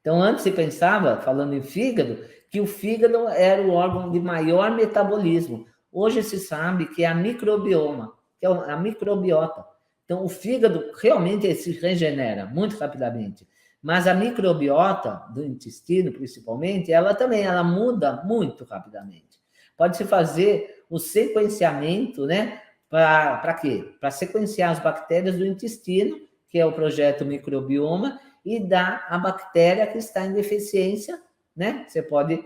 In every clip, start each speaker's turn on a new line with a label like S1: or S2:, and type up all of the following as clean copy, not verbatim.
S1: Então, antes se pensava, falando em fígado, que o fígado era o órgão de maior metabolismo. Hoje se sabe que é a microbioma, que é a microbiota. Então, o fígado realmente se regenera muito rapidamente. Mas a microbiota do intestino, principalmente, ela também ela muda muito rapidamente. Pode-se fazer o sequenciamento, né? Para quê? Para sequenciar as bactérias do intestino, que é o projeto microbioma, e dar a bactéria que está em deficiência, né? Você pode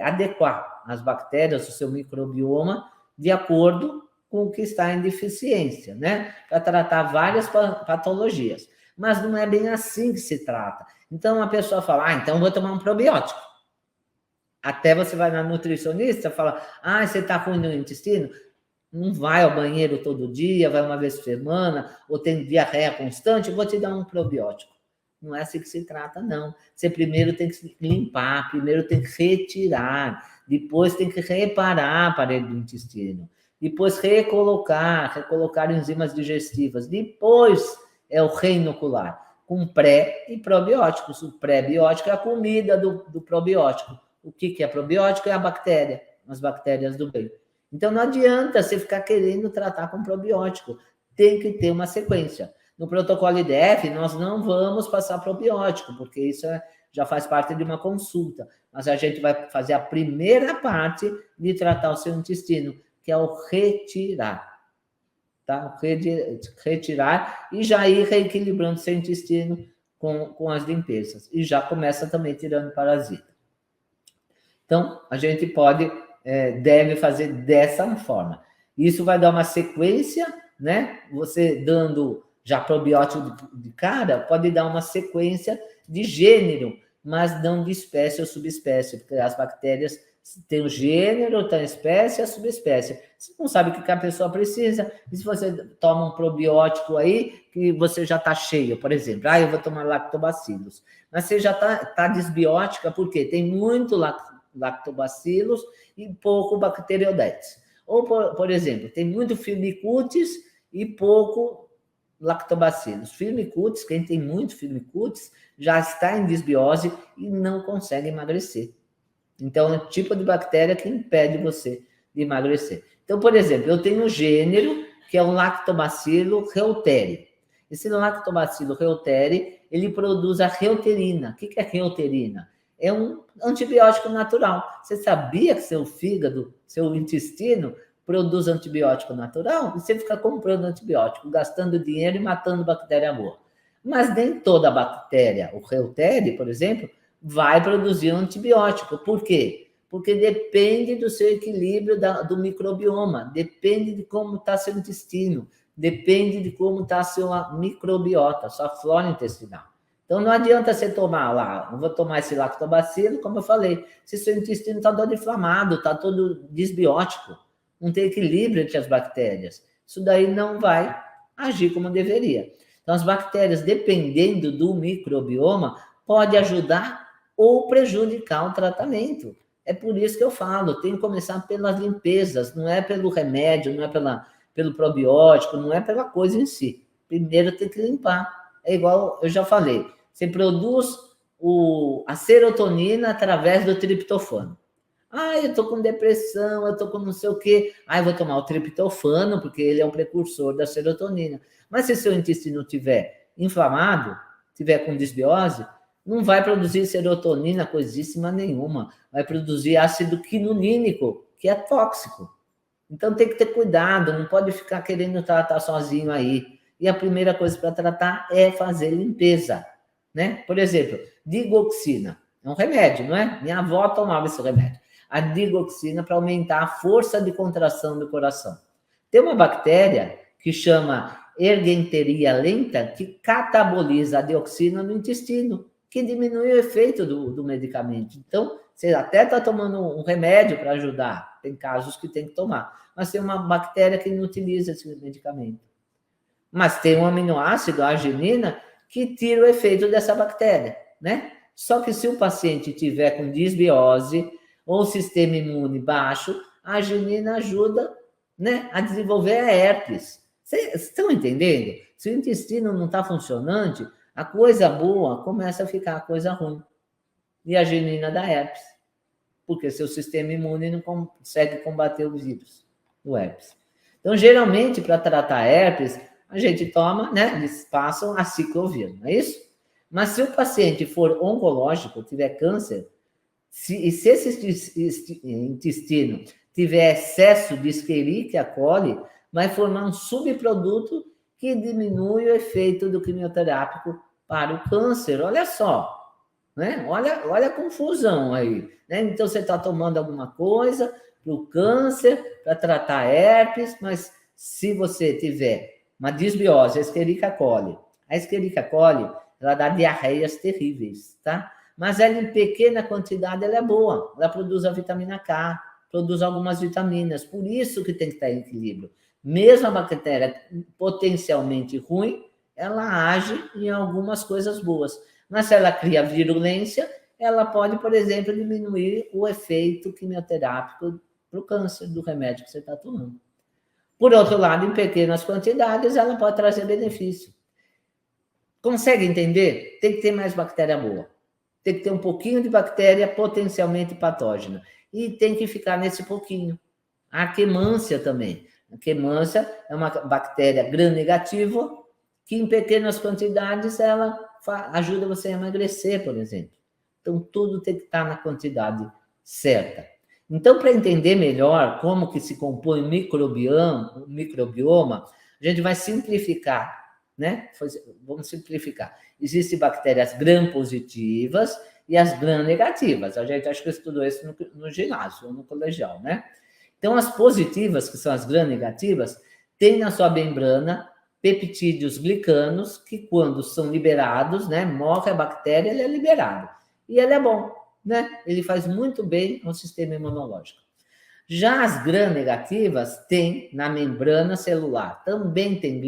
S1: adequar as bactérias do seu microbioma de acordo com o que está em deficiência, né? Para tratar várias patologias. Mas não é bem assim que se trata. Então a pessoa fala, então vou tomar um probiótico. Até você vai na nutricionista e fala, você está ruim no intestino? Não vai ao banheiro todo dia, vai uma vez por semana, ou tem diarreia constante, eu vou te dar um probiótico. Não é assim que se trata, não. Você primeiro tem que limpar, primeiro tem que retirar, depois tem que reparar a parede do intestino, depois recolocar enzimas digestivas, depois é o reinocular, com pré e probióticos. O pré-biótico é a comida do probiótico. O que é probiótico? É a bactéria, as bactérias do bem. Então, não adianta você ficar querendo tratar com probiótico. Tem que ter uma sequência. No protocolo IDF, nós não vamos passar probiótico, porque isso já faz parte de uma consulta. Mas a gente vai fazer a primeira parte de tratar o seu intestino, que é o retirar. Tá? Retirar e já ir reequilibrando seu intestino com as limpezas. E já começa também tirando parasita. Então, a gente deve fazer dessa forma. Isso vai dar uma sequência, né? Você dando já probiótico de cara, pode dar uma sequência de gênero, mas não de espécie ou subespécie, porque as bactérias têm o gênero, tem a espécie e a subespécie. Você não sabe o que a pessoa precisa, e se você toma um probiótico aí, que você já está cheio, por exemplo, eu vou tomar lactobacilos, mas você já está desbiótica, porque tem muito lactobacilos e pouco bacteroidetes. Ou, por exemplo, tem muito firmicutes e pouco lactobacilos. Firmicutes, quem tem muito firmicutes, já está em desbiose e não consegue emagrecer. Então, é o tipo de bactéria que impede você de emagrecer. Então, por exemplo, eu tenho um gênero que é o Lactobacillus reuteri. Esse Lactobacillus reuteri, ele produz a reuterina. O que é reuterina? É um antibiótico natural. Você sabia que seu fígado, seu intestino, produz antibiótico natural? E você fica comprando antibiótico, gastando dinheiro e matando bactéria boa. Mas nem toda bactéria, o reuteri, por exemplo, vai produzir um antibiótico. Por quê? Porque depende do seu equilíbrio do microbioma, depende de como está seu intestino, depende de como está a sua microbiota, sua flora intestinal. Então, não adianta você tomar lá, eu vou tomar esse lactobacilo, como eu falei, se seu intestino está todo inflamado, está todo desbiótico, não tem equilíbrio entre as bactérias, isso daí não vai agir como deveria. Então, as bactérias, dependendo do microbioma, pode ajudar ou prejudicar o tratamento. É por isso que eu falo, tem que começar pelas limpezas, não é pelo remédio, não é pelo probiótico, não é pela coisa em si. Primeiro tem que limpar. É igual eu já falei, você produz a serotonina através do triptofano. Eu estou com depressão, eu estou com não sei o quê. Eu vou tomar o triptofano, porque ele é um precursor da serotonina. Mas se seu intestino estiver inflamado, estiver com desbiose, não vai produzir serotonina coisíssima nenhuma. Vai produzir ácido quinonínico, que é tóxico. Então tem que ter cuidado, não pode ficar querendo tratar sozinho aí. E a primeira coisa para tratar é fazer limpeza, né? Por exemplo, digoxina. É um remédio, não é? Minha avó tomava esse remédio. A digoxina para aumentar a força de contração do coração. Tem uma bactéria que chama Ergenteria lenta que cataboliza a dioxina no intestino, que diminui o efeito do medicamento. Então, você até está tomando um remédio para ajudar, tem casos que tem que tomar, mas tem uma bactéria que não utiliza esse medicamento. Mas tem um aminoácido, a arginina, que tira o efeito dessa bactéria, né? Só que se o paciente tiver com disbiose ou sistema imune baixo, a arginina ajuda, né, a desenvolver a herpes. Vocês estão entendendo? Se o intestino não está funcionante, a coisa boa começa a ficar a coisa ruim. e a arginina da herpes, porque seu sistema imune não consegue combater o vírus do herpes. Então, geralmente, para tratar herpes, a gente toma, né? Eles passam a ciclovir, não é isso? Mas se o paciente for oncológico, tiver câncer, se esse intestino tiver excesso de Escherichia coli, vai formar um subproduto que diminui o efeito do quimioterápico para o câncer. Olha só, né? Olha a confusão aí. Né? Então, você está tomando alguma coisa para o câncer, para tratar herpes, mas se você tiver uma disbiose, a Escherichia coli, ela dá diarreias terríveis, tá? Mas ela, em pequena quantidade, ela é boa. Ela produz a vitamina K, produz algumas vitaminas. Por isso que tem que estar em equilíbrio. Mesmo a bactéria potencialmente ruim, ela age em algumas coisas boas. Mas se ela cria virulência, ela pode, por exemplo, diminuir o efeito quimioterápico para o câncer do remédio que você está tomando. Por outro lado, em pequenas quantidades, ela pode trazer benefício. Consegue entender? Tem que ter mais bactéria boa. Tem que ter um pouquinho de bactéria potencialmente patógena. E tem que ficar nesse pouquinho. A Akkermansia também. A Akkermansia é uma bactéria gram-negativa que, em pequenas quantidades, ela ajuda você a emagrecer, por exemplo. Então, tudo tem que estar na quantidade certa. Então, para entender melhor como que se compõe o microbioma, a gente vai simplificar, né? Vamos simplificar. Existem bactérias gram-positivas e as gram-negativas. A gente acho que estudou isso no ginásio, no colegial, né? Então, as positivas, que são as gram-negativas, têm na sua membrana peptídeos glicanos que, quando são liberados, né, morre a bactéria, ele é liberado. E ele é bom, né? Ele faz muito bem ao sistema imunológico. Já as gram-negativas têm na membrana celular, também tem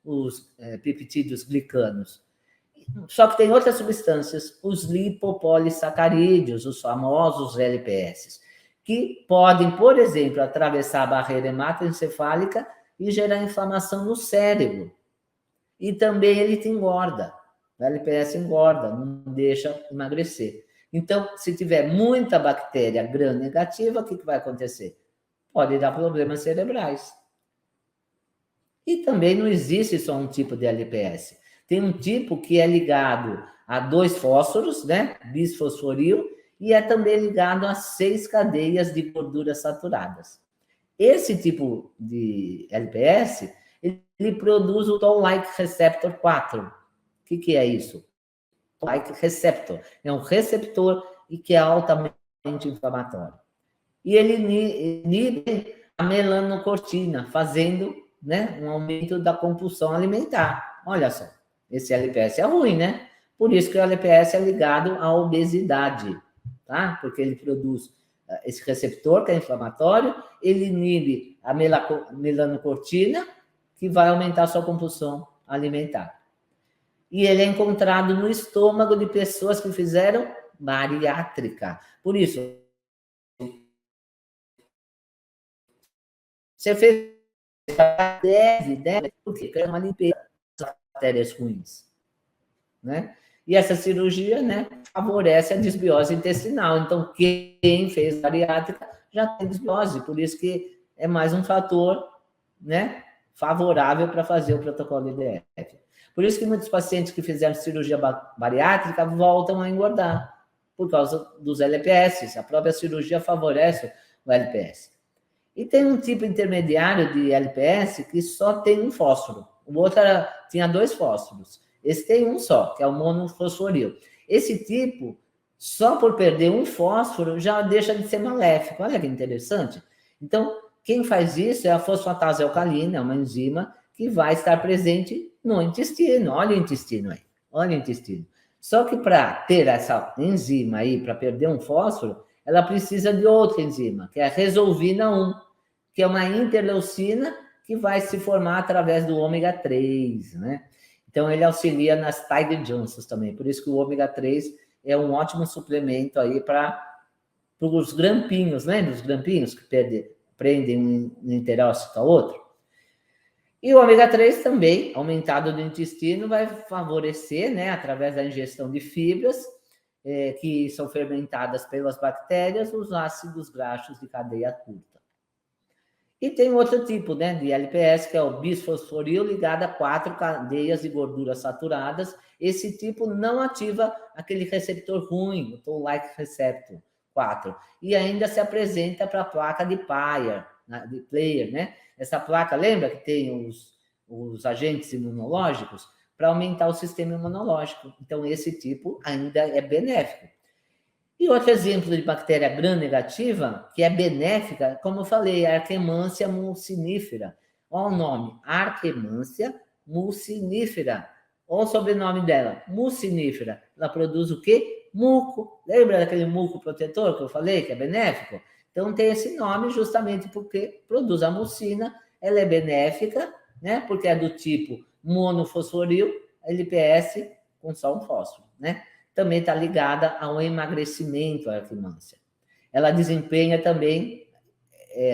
S1: os peptídeos glicanos. Só que tem outras substâncias, os lipopolissacarídeos, os famosos LPS, que podem, por exemplo, atravessar a barreira hematoencefálica e gerar inflamação no cérebro. E também ele te engorda. O LPS engorda, não deixa emagrecer. Então, se tiver muita bactéria gram-negativa, o que vai acontecer? Pode dar problemas cerebrais. E também não existe só um tipo de LPS. Tem um tipo que é ligado a 2 fósforos, né? Bisfosforil, e é também ligado a 6 cadeias de gorduras saturadas. Esse tipo de LPS, ele produz o Toll-like receptor 4. O que é isso? Toll-like receptor. É um receptor e que é altamente inflamatório. E ele inibe a melanocortina, fazendo, né, um aumento da compulsão alimentar. Olha só, esse LPS é ruim, né? Por isso que o LPS é ligado à obesidade, tá? Porque ele produz esse receptor que é inflamatório, ele inibe a melanocortina, que vai aumentar a sua compulsão alimentar. E ele é encontrado no estômago de pessoas que fizeram bariátrica. Por isso, você fez deve, porque é uma limpeza das bactérias ruins, né? E essa cirurgia, né, favorece a desbiose intestinal. Então, quem fez bariátrica já tem desbiose, por isso que é mais um fator, né, favorável para fazer o protocolo IDF. Por isso que muitos pacientes que fizeram cirurgia bariátrica voltam a engordar, por causa dos LPS. A própria cirurgia favorece o LPS. E tem um tipo intermediário de LPS que só tem um fósforo. O outro tinha 2 fósforos. Esse tem um só, que é o monofosforil. Esse tipo, só por perder um fósforo, já deixa de ser maléfico. Olha que interessante. Então, quem faz isso é a fosfatase alcalina, é uma enzima que vai estar presente no intestino. Olha o intestino aí. Olha o intestino. Só que para ter essa enzima aí, para perder um fósforo, ela precisa de outra enzima, que é a resolvina 1, que é uma interleucina que vai se formar através do ômega 3, né? Então, ele auxilia nas Tiger Johnsons também. Por isso que o ômega 3 é um ótimo suplemento aí para os grampinhos, lembra? Os grampinhos que prendem um enterócito ao outro. E o ômega 3 também, aumentado no intestino, vai favorecer, né, através da ingestão de fibras, que são fermentadas pelas bactérias, os ácidos graxos de cadeia curta. E tem outro tipo, né, de LPS, que é o bisfosforil ligado a 4 cadeias de gorduras saturadas. Esse tipo não ativa aquele receptor ruim, o Toll-like receptor 4, e ainda se apresenta para a placa de player, né? Essa placa, lembra que tem os agentes imunológicos para aumentar o sistema imunológico. Então, esse tipo ainda é benéfico. E outro exemplo de bactéria gram-negativa, que é benéfica, como eu falei, a Arquemância mucinífera. Olha o nome, Arquemância mucinífera. Olha o sobrenome dela, mucinífera. Ela produz o quê? Muco. Lembra daquele muco protetor que eu falei, que é benéfico? Então tem esse nome justamente porque produz a mucina, ela é benéfica, né? Porque é do tipo monofosforil, LPS com só um fósforo, né? Também está ligada ao emagrecimento, a arquimância. Ela desempenha também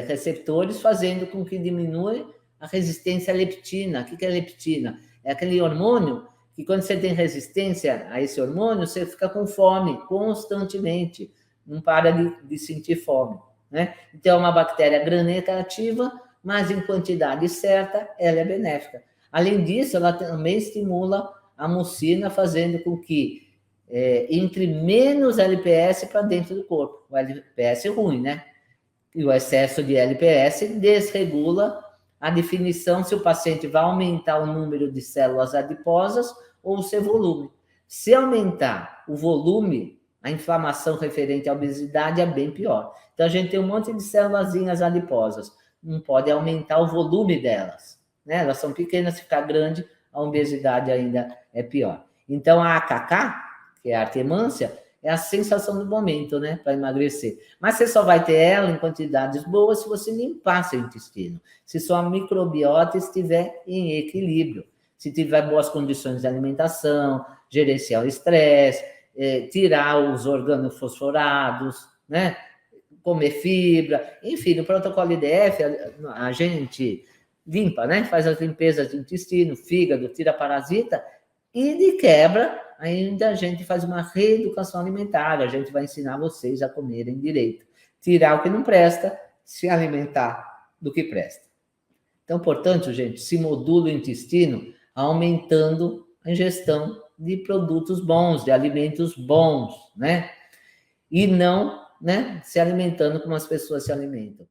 S1: receptores, fazendo com que diminua a resistência à leptina. O que é leptina? É aquele hormônio que, quando você tem resistência a esse hormônio, você fica com fome constantemente, não para de sentir fome, né? Então, é uma bactéria gram-negativa, mas em quantidade certa, ela é benéfica. Além disso, ela também estimula a mucina, fazendo com que entre menos LPS para dentro do corpo. O LPS é ruim, né? E o excesso de LPS desregula a definição se o paciente vai aumentar o número de células adiposas ou o seu volume. Se aumentar o volume, a inflamação referente à obesidade é bem pior. Então, a gente tem um monte de célulazinhas adiposas. Não pode aumentar o volume delas, né? Elas são pequenas, se ficar grande, a obesidade ainda é pior. Então, a AKK, que é a arquemância, é a sensação do momento, né, para emagrecer. Mas você só vai ter ela em quantidades boas se você limpar seu intestino, se sua microbiota estiver em equilíbrio, se tiver boas condições de alimentação, gerenciar o estresse, tirar os organofosforados, né, comer fibra, enfim, no protocolo IDF, a gente limpa, né, faz as limpezas de intestino, fígado, tira parasita, e de quebra, ainda a gente faz uma reeducação alimentar, a gente vai ensinar vocês a comerem direito. Tirar o que não presta, se alimentar do que presta. Então, portanto, gente, se modula o intestino aumentando a ingestão de produtos bons, de alimentos bons, né? E não, né, se alimentando como as pessoas se alimentam.